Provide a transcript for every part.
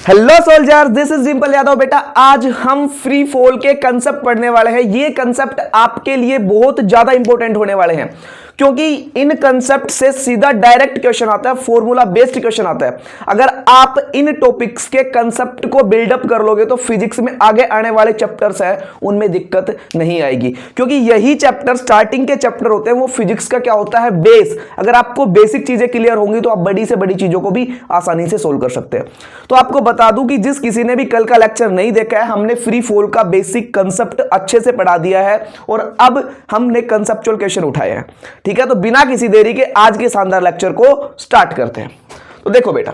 Hello soldiers, this is Dimple Yadav. बेटा आज हम फ्री फॉल के कंसेप्ट पढ़ने वाले हैं। ये कंसेप्ट आपके लिए बहुत ज्यादा इंपॉर्टेंट होने वाले हैं क्योंकि इन कंसेप्ट से सीधा डायरेक्ट क्वेश्चन आता है, फॉर्मूला बेस्ड क्वेश्चन आता है। अगर आप इन टॉपिक्स के कंसेप्ट को बिल्डअप कर लोगे तो फिजिक्स में आगे आने वाले चैप्टर्स हैं उनमें दिक्कत नहीं आएगी, क्योंकि यही चैप्टर स्टार्टिंग के चैप्टर होते हैं। वो फिजिक्स का क्या होता है, बेस। अगर आपको बेसिक चीजें क्लियर होंगी तो आप बड़ी से बड़ी चीजों को भी आसानी से सोल्व कर सकते हैं। तो आपको बता दूं कि जिस किसी ने भी कल का लेक्चर नहीं देखा है, हमने फ्री फॉल का बेसिक कंसेप्ट अच्छे से पढ़ा दिया है और अब हमने कंसेप्चुअल क्वेश्चन उठाए हैं। ठीक है, तो बिना किसी देरी के आज के शानदार लेक्चर को स्टार्ट करते हैं। तो देखो बेटा,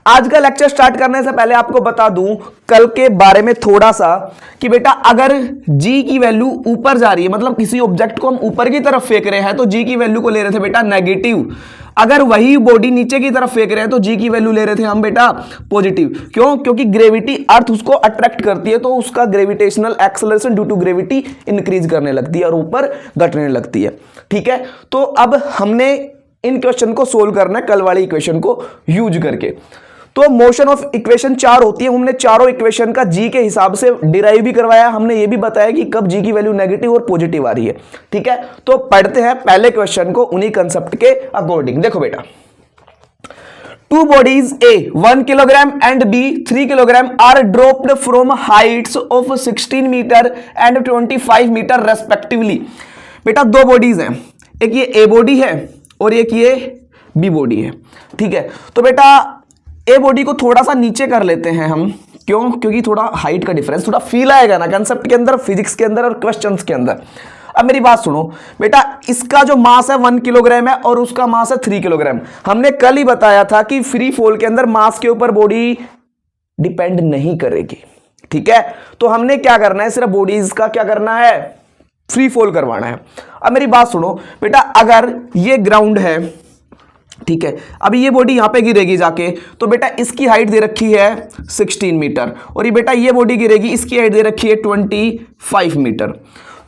आज का लेक्चर स्टार्ट करने से पहले आपको बता दूं कल के बारे में थोड़ा सा कि बेटा अगर g की वैल्यू ऊपर जा रही है, मतलब किसी ऑब्जेक्ट को हम ऊपर की तरफ फेंक रहे हैं तो g की वैल्यू को ले रहे थे बेटा नेगेटिव। अगर वही बॉडी नीचे की तरफ फेंक रहे हैं तो g की वैल्यू ले रहे थे हम बेटा पॉजिटिव। क्यों? क्योंकि ग्रेविटी अर्थ उसको अट्रैक्ट करती है तो उसका gravitational acceleration due to gravity increase करने लगती है और ऊपर घटने लगती है। ठीक है, तो अब हमने इन क्वेश्चन को सोल्व करना है कल वाली इक्वेशन को यूज करके। तो मोशन ऑफ इक्वेशन 4 होती है। हमने चारों इक्वेशन का जी के हिसाब से डिराइव भी करवाया। हमने ये भी बताया कि कब जी की वैल्यू नेगेटिव और पॉजिटिव आ रही है। ठीक है, तो पढ़ते हैं पहले क्वेश्चन को उन्हीं कंसेप्ट के अकॉर्डिंग। देखो बेटा, टू बॉडीज ए 1 किलोग्राम एंड बी 3 किलोग्राम are dropped from heights of 16 metre and 25 metre respectively. बेटा दो बॉडीज हैं, एक ये ए बॉडी है और एक ये बी बॉडी है। ठीक है, तो बेटा ए बॉडी को थोड़ा सा नीचे कर लेते हैं हम। क्यों? क्योंकि थोड़ा हाइट का डिफरेंस, थोड़ा फील आएगा ना कंसेप्ट के अंदर, फिजिक्स के अंदर और क्वेश्चंस के अंदर। अब मेरी बात सुनो बेटा, इसका जो मास है 1 किलोग्राम है और उसका मास है 3 किलोग्राम। हमने कल ही बताया था कि फ्री फॉल के अंदर मास के ऊपर बॉडी डिपेंड नहीं करेगी। ठीक है, तो हमने क्या करना है, सिर्फ बॉडीज का क्या करना है, फ्री फॉल करवाना है। अब मेरी बात सुनो बेटा, अगर ये ग्राउंड है, ठीक है, अभी ये बॉडी यहां पे गिरेगी जाके, तो बेटा इसकी हाइट दे रखी है 16 मीटर और ये बेटा ये बॉडी गिरेगी, इसकी हाइट दे रखी है 25 मीटर।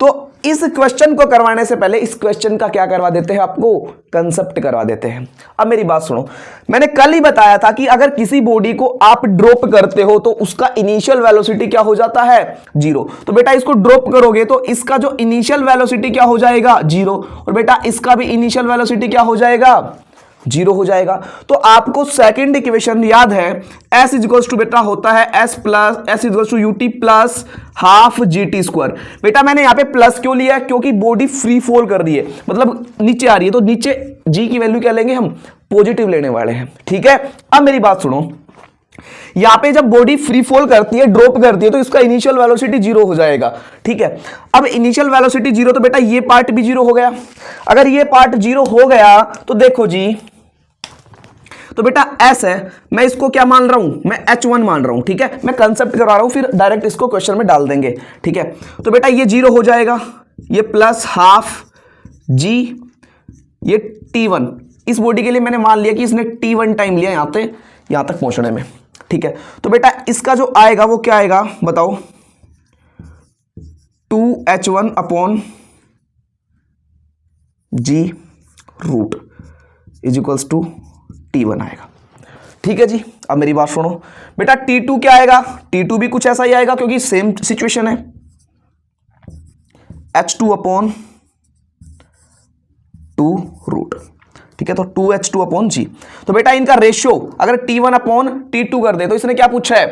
तो इस क्वेश्चन को करवाने से पहले इस क्वेश्चन का क्या करवा देते हैं, आपको कंसेप्ट करवा देते हैं। अब मेरी बात सुनो, मैंने कल ही बताया था कि अगर किसी बॉडी को आप ड्रॉप करते हो तो उसका इनिशियल वेलोसिटी क्या हो जाता है, 0। तो बेटा इसको ड्रॉप करोगे तो इसका जो इनिशियल वेलोसिटी क्या हो जाएगा, 0, और बेटा इसका भी इनिशियल वेलोसिटी क्या हो जाएगा, 0 हो जाएगा। तो आपको सेकंड इक्वेशन याद है, s इक्वल्स टू बेटा होता है s equals to ut plus half gt square. बेटा मैंने यहां पे प्लस क्यों लिया, क्योंकि बॉडी फ्री फॉल कर रही है, मतलब नीचे आ रही है, तो नीचे g की वैल्यू क्या लेंगे हम, पॉजिटिव लेने वाले हैं। ठीक है, अब मेरी बात सुनो, यहां पे जब बॉडी फ्री फॉल करती है, ड्रॉप करती है, तो इसका इनिशियल वेलोसिटी 0 हो जाएगा। ठीक है, अब इनिशियल वेलोसिटी 0 तो बेटा ये पार्ट भी 0 हो गया। अगर ये पार्ट 0 हो गया तो देखो जी, तो बेटा s है, मैं इसको क्या मान रहा हूं, मैं h1 मान रहा हूं। ठीक है, मैं कंसेप्ट करवा रहा हूं, फिर डायरेक्ट इसको क्वेश्चन में डाल देंगे। ठीक है, तो बेटा ये 0 हो जाएगा, ये प्लस हाफ g, ये t1। इस बॉडी के लिए मैंने मान लिया कि इसने t1 टाइम लिया यहां तक पहुंचने में। ठीक है, तो बेटा इसका जो आएगा वो क्या आएगा बताओ, 2h1 upon g root is equals to t1 आएगा। ठीक है जी, अब मेरी बात सुनो बेटा, t2 क्या आएगा, t2 भी कुछ ऐसा ही आएगा क्योंकि सेम सिचुएशन है, h2 अपॉन 2 रूट। ठीक है, तो 2h2 अपॉन g। तो बेटा इनका रेशियो अगर t1 अपॉन t2 कर दे तो इसने क्या पूछा है,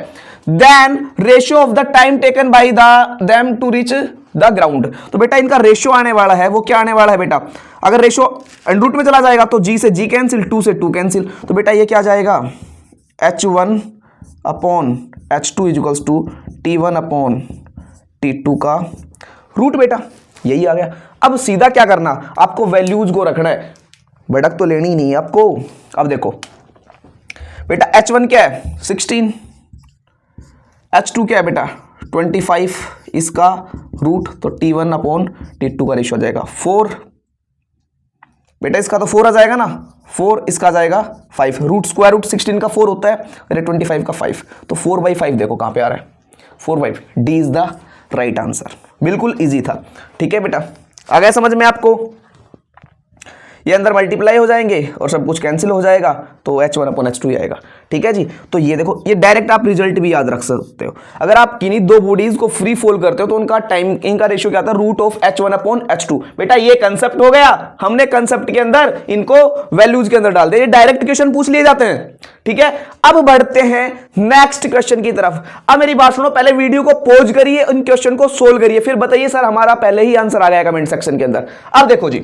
then ratio of the time taken by them to reach the ground. तो बेटा इनका रेशियो आने वाला है, वो क्या आने वाला है बेटा, अगर रेशियो अंडर रूट में चला जाएगा तो g से g कैंसिल, 2 से 2 कैंसिल, तो बेटा ये क्या आ जाएगा, h1 upon h2 is equals to t1 upon t2 का रूट। बेटा यही आ गया। अब सीधा क्या करना, आपको वैल्यूज को रखना है, भड़क तो लेनी ही नहीं है आपको। अब देखो बेटा h1 क्या है 16, h2 क्या है बेटा 25, इसका रूट, तो t1 अपॉन t2 का रेशियो आ जाएगा 4। बेटा इसका तो 4 आ जाएगा ना, 4, इसका आ जाएगा 5, रूट स्क्वायर रूट 16 का 4 होता है, अरे 25 का 5, तो 4/5 देखो कहां पे आ रहा है, 4/5। D is the right answer. बिल्कुल इजी था। ठीक है बेटा, आ गया समझ में आपको। ये अंदर मल्टीप्लाई हो जाएंगे और सब कुछ कैंसिल हो जाएगा, तो H1/H2 ही आएगा। ठीक है जी, तो ये देखो, ये डायरेक्ट आप रिजल्ट भी याद रख सकते हो। अगर आप किन्हीं दो बॉडीज को फ्री फॉल करते हो तो उनका टाइमिंग का रेशियो क्या आता है, √H1/H2। बेटा ये कंसेप्ट हो गया, हमने कंसेप्ट के अंदर इनको वैल्यूज के अंदर डाल दिया, ये डायरेक्ट क्वेश्चन पूछ लिए जाते हैं। ठीक है, अब बढ़ते हैं नेक्स्ट क्वेश्चन की तरफ। अब मेरी बात सुनो, पहले वीडियो को पॉज करिए, इन क्वेश्चन को सोल्व करिए, फिर बताइए सर हमारा पहले ही आंसर आ गया कमेंट सेक्शन के अंदर। अब देखो जी,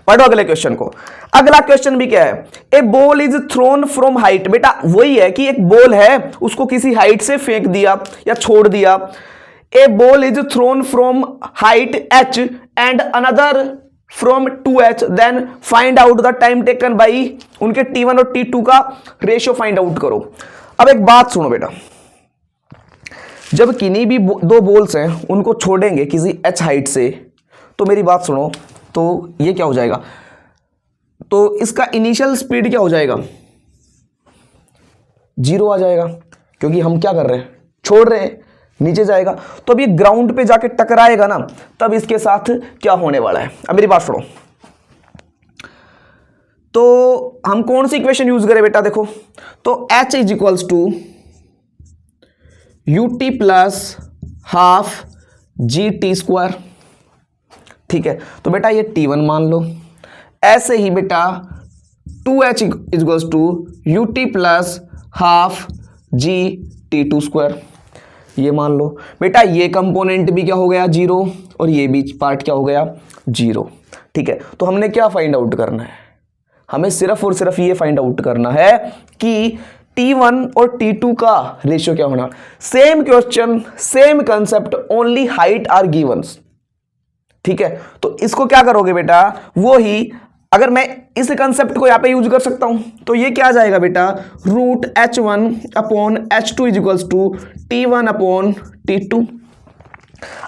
पढ़ो अगले क्वेश्चन को। अगला क्वेश्चन भी क्या है, a ball is thrown from height. बेटा वही है कि एक बॉल है, उसको किसी हाइट से फेंक दिया या छोड़ दिया। A ball is thrown from height h and another from 2h, then find out the time taken by, उनके T1 और T2 का रेशियो फाइंड आउट करो। अब एक बात सुनो बेटा, जब किन्हीं भी दो बॉल्स हैं उनको छोड़ेंगे किसी h हाइट से, तो मेरी बात सुनो, तो ये क्या हो जाएगा, तो इसका इनिशियल स्पीड क्या हो जाएगा, 0 आ जाएगा, क्योंकि हम क्या कर रहे हैं, छोड़ रहे हैं, नीचे जाएगा। तो अब ये ग्राउंड पे जाके टकराएगा ना, तब इसके साथ क्या होने वाला है। अब मेरी बात सुनो, तो हम कौन सी इक्वेशन यूज करें बेटा, देखो तो H is equals to UT plus half GT²। ठीक है, तो बेटा ये T1 मान लो, ऐसे ही बेटा 2H is equals to UT plus half GT², ये मान लो। बेटा ये कंपोनेंट भी क्या हो गया, 0, और ये भी पार्ट क्या हो गया, 0। ठीक है, तो हमने क्या फाइंड आउट करना है, हमें सिर्फ और सिर्फ ये फाइंड आउट करना है कि T1 और T2 का रेशियो क्या होना। Same question, same concept, only height are givens. ठीक है, तो इसको क्या करोगे बेटा, वो ही अगर मैं इस कंसेप्ट को यहां पे यूज कर सकता हूं, तो ये क्या आ जाएगा बेटा, √H1/H2 is equals to T1/T2।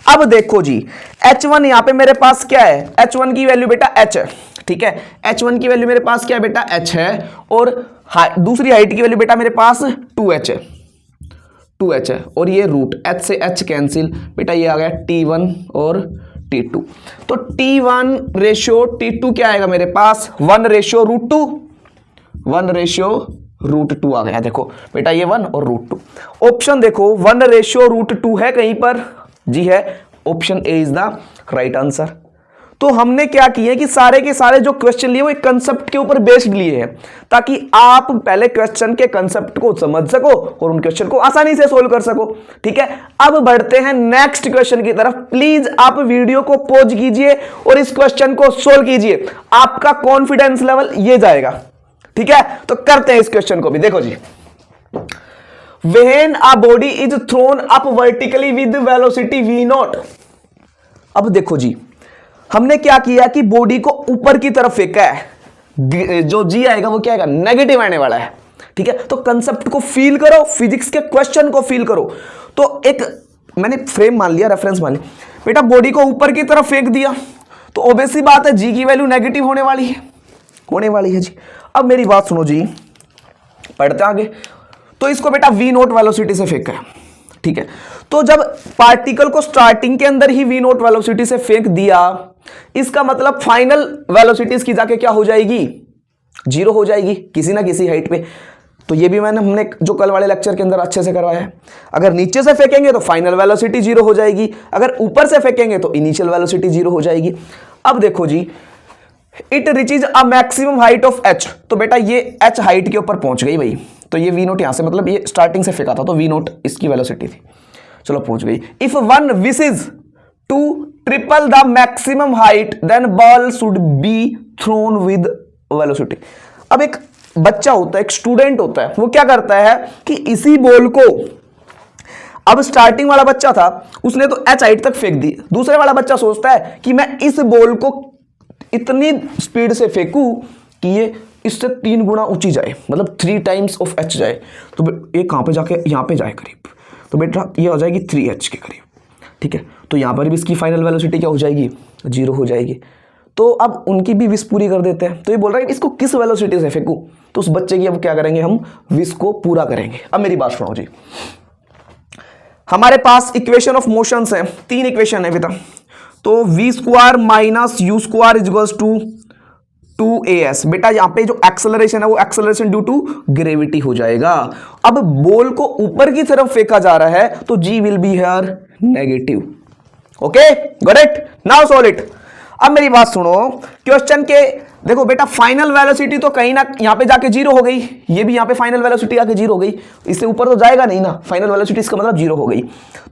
अब देखो जी, H1 यहां पे मेरे पास क्या है, H1 की वैल्यू बेटा H है। ठीक है, H1 की वैल्यू मेरे पास क्या है बेटा, H है, और दूसरी हाइट की वैल्यू बेटा मेरे पास 2H है, 2H है, और ये रूट H से H कैंसिल, बेटा ये आ गया T1 और T2। तो T1 रेशियो T2 क्या आएगा मेरे पास, 1/√2, 1/√2 आ गया। देखो बेटा ये 1 और √2, ऑप्शन देखो 1/√2 है कहीं पर, जी है, option A is the right answer. तो हमने क्या किया कि सारे के सारे जो क्वेश्चन लिए वो एक कंसेप्ट के ऊपर बेस्ड लिए हैं, ताकि आप पहले क्वेश्चन के कंसेप्ट को समझ सको और उन क्वेश्चन को आसानी से सोल्व कर सको। ठीक है, अब बढ़ते हैं नेक्स्ट क्वेश्चन की तरफ। प्लीज आप वीडियो को पॉज कीजिए और इस क्वेश्चन को सोल्व कीजिए, आपका कॉन्फिडेंस लेवल ये जाएगा। ठीक है, तो करते हैं इस क्वेश्चन को भी। देखो जी, when a body is thrown up vertically with velocity v0। अब देखो जी, हमने क्या किया कि बॉडी को ऊपर की तरफ फेंका है, जो जी आएगा वो क्या आएगा, नेगेटिव आने वाला है। ठीक है, तो कंसेप्ट को फील करो, फिजिक्स के क्वेश्चन को फील करो। तो एक मैंने फ्रेम मान लिया, रेफरेंस मान लिया, बेटा बॉडी को ऊपर की तरफ फेंक दिया, तो ऑब्वियसली बात है जी की वैल्यू नेगेटिव होने वाली है जी। अब मेरी बात सुनो जी, पढ़ते आगे। तो इसको बेटा v0 वेलोसिटी से फेंका है। ठीक है, तो जब पार्टिकल को स्टार्टिंग के अंदर ही v0 वेलोसिटी से फेंक दिया, इसका मतलब फाइनल वेलोसिटी इसकी जाके क्या हो जाएगी, 0 हो जाएगी किसी ना किसी हाइट पे। तो ये भी हमने जो कल वाले लेक्चर के अंदर अच्छे से करवाया है। अगर नीचे से फेंकेंगे तो फाइनल वेलोसिटी 0 हो जाएगी, अगर ऊपर से फेंकेंगे तो इनिशियल वेलोसिटी 0 हो जाएगी। अब देखो जी, it reaches a maximum height of h। तो बेटा ये h हाइट के ऊपर पहुंच गई भाई, तो ये v0 यहां से, मतलब ये स्टार्टिंग से फेंका था तो v0 इसकी वेलोसिटी थी, चलो पहुंच गई। If one wishes to triple the maximum height then ball should be thrown with velocity. अब एक बच्चा होता है, एक स्टूडेंट होता है, वो क्या करता है कि इसी बॉल को, अब स्टार्टिंग वाला बच्चा था उसने तो h हाइट तक फेंक दी, दूसरे वाला बच्चा सोचता है कि मैं इस बॉल को इतनी स्पीड से फेंकूं कि ये इससे 3 गुना ऊंची जाए, मतलब 3 टाइम्स ऑफ h जाए। तो ये कहां पे जाके, यहां पे जाए करीब, तो बेटा ये हो जाएगी 3h के करीब। ठीक है, तो यहां पर भी इसकी फाइनल वेलोसिटी क्या हो जाएगी, 0 हो जाएगी। तो अब उनकी भी विश पूरी कर देते हैं। तो ये बोल रहा है इसको किस वेलोसिटी से फेंकूं, तो उस बच्चे की अब क्या करेंगे, हम विश को पूरा करेंगे। अब मेरी बात सुनो जी, हमारे पास इक्वेशन ऑफ मोशंस हैं, 3 इक्वेशन है बेटा। तो v² - u² is equals to 2as। बेटा यहां पे जो एक्सेलरेशन है वो एक्सेलरेशन ड्यू टू ग्रेविटी हो जाएगा। अब बॉल को ऊपर की तरफ फेंका जा रहा है तो g will be here negative. Okay, got it, now solve it. अब मेरी बात सुनो, क्वेश्चन के देखो बेटा फाइनल वेलोसिटी तो कहीं ना यहां पे जाके जीरो हो गई, ये भी यहां पे फाइनल वेलोसिटी आके जीरो हो गई, इससे ऊपर तो जाएगा नहीं ना, फाइनल वेलोसिटी इसका मतलब जीरो हो गई,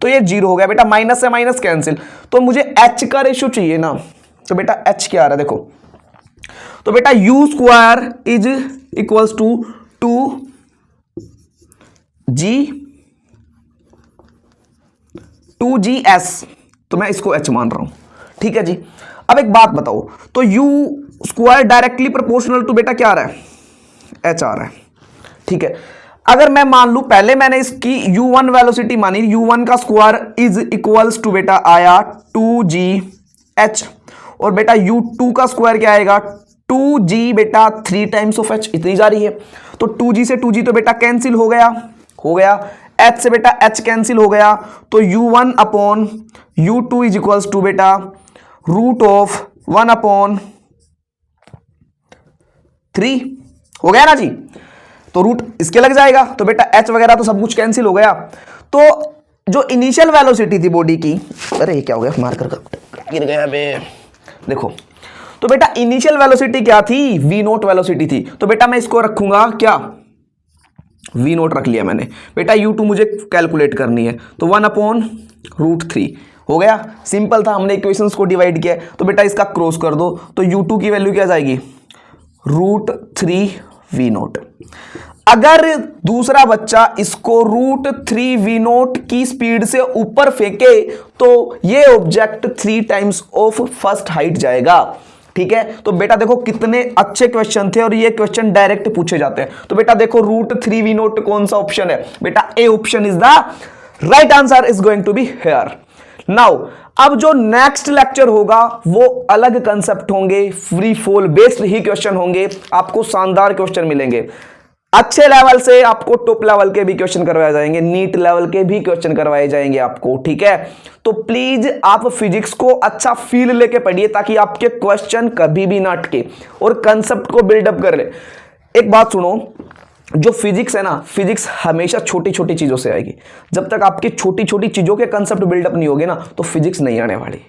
तो ये जीरो हो गया बेटा, माइनस से माइनस कैंसिल, तो मुझे h का रेशियो चाहिए ना, तो बेटा h क्या आ रहा है देखो, तो बेटा u square is equals to 2gs, तो मैं इसको h मान रहा हूं, ठीक है जी। अब एक बात बताओ, तो u square directly proportional to बेटा क्या आ रहा है, h आ रहा है, ठीक है। अगर मैं मान लूं, पहले मैंने इसकी u1 वेलोसिटी मानी, u1 का स्क्वायर इज इक्वल्स टू बेटा आया 2gh, और बेटा u2 का स्क्वायर क्या आएगा 2g बेटा 3 टाइम्स ऑफ h, इतनी जा रही है, तो 2g से 2g तो बेटा कैंसिल हो गया, h से बेटा h कैंसिल हो गया, तो u1 upon u2 is equals to बेटा रूट ऑफ 1 अपॉन 3 हो गया ना जी, तो रूट इसके लग जाएगा, तो बेटा h वगैरह तो सब कुछ कैंसिल हो गया। तो जो इनिशियल वेलोसिटी थी बॉडी की, अरे क्या हो गया, मार्कर गिर गया बे, देखो, तो बेटा इनिशियल वेलोसिटी क्या थी, v नोट वेलोसिटी थी, तो बेटा मैं इसको रखूंगा क्या, v नोट रख लिया मैंने, बेटा u2 मुझे कैलकुलेट करनी है, तो 1 अपॉन रूट 3 हो गया, सिंपल था, हमने इक्वेशंस को डिवाइड किया, तो बेटा इसका क्रॉस कर दो, तो u2 की वैल्यू क्या जाएगी, रूट 3 v नोट। अगर दूसरा बच्चा इसको रूट 3 v नोट की स्पीड से ऊपर फेंके तो ये object 3 times of first height जाएगा, ठीक है। तो बेटा देखो कितने अच्छे क्वेश्चन थे, और ये क्वेश्चन डायरेक्ट पूछे जाते हैं, तो बेटा देखो रूट 3 v नोट कौन सा ऑप्शन है, बेटा A option is the right answer, is going to be here. Now अब जो नेक्स्ट लेक्चर होगा वो अलग कंसेप्ट होंगे, फ्री फॉल बेस्ड ही क्वेश्चन होंगे, आपको शानदार क्वेश्चन मिलेंगे, अच्छे लेवल से आपको टॉप लेवल के भी क्वेश्चन करवाए जाएंगे, नीट लेवल के भी क्वेश्चन करवाए जाएंगे आपको, ठीक है। तो प्लीज आप फिजिक्स को अच्छा फील लेके पढ़िए ताकि आपके क्वेश्चन कभी भी ना अटके और कंसेप्ट को बिल्डअप कर ले। एक बात सुनो, जो फिजिक्स है ना, फिजिक्स हमेशा छोटी छोटी चीजों से आएगी, जब तक आपकी छोटी छोटी चीजों के कंसेप्ट बिल्डअप नहीं होगे ना तो फिजिक्स नहीं आने वाली।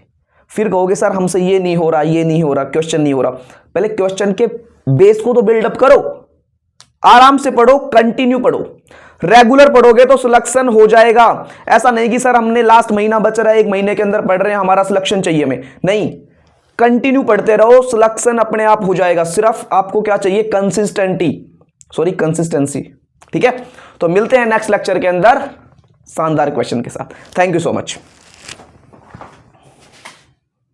फिर कहोगे सर हमसे ये नहीं हो रहा, ये नहीं हो रहा, क्वेश्चन नहीं हो रहा, पहले क्वेश्चन के बेस को तो बिल्डअप करो, आराम से पढ़ो, कंटिन्यू पढ़ो, रेगुलर पढ़ोगे तो सिलेक्शन हो जाएगा। ऐसा नहीं कि सर हमने लास्ट महीना बच रहा है, 1 महीने के अंदर पढ़ रहे हैं, हमारा सिलेक्शन चाहिए हमें, नहीं, कंटिन्यू पढ़ते रहो, सिलेक्शन अपने आप हो जाएगा। सिर्फ आपको क्या चाहिए, कंसिस्टेंसी, ठीक है। तो मिलते हैं नेक्स्ट लेक्चर के अंदर शानदार क्वेश्चन के साथ। Thank you so much.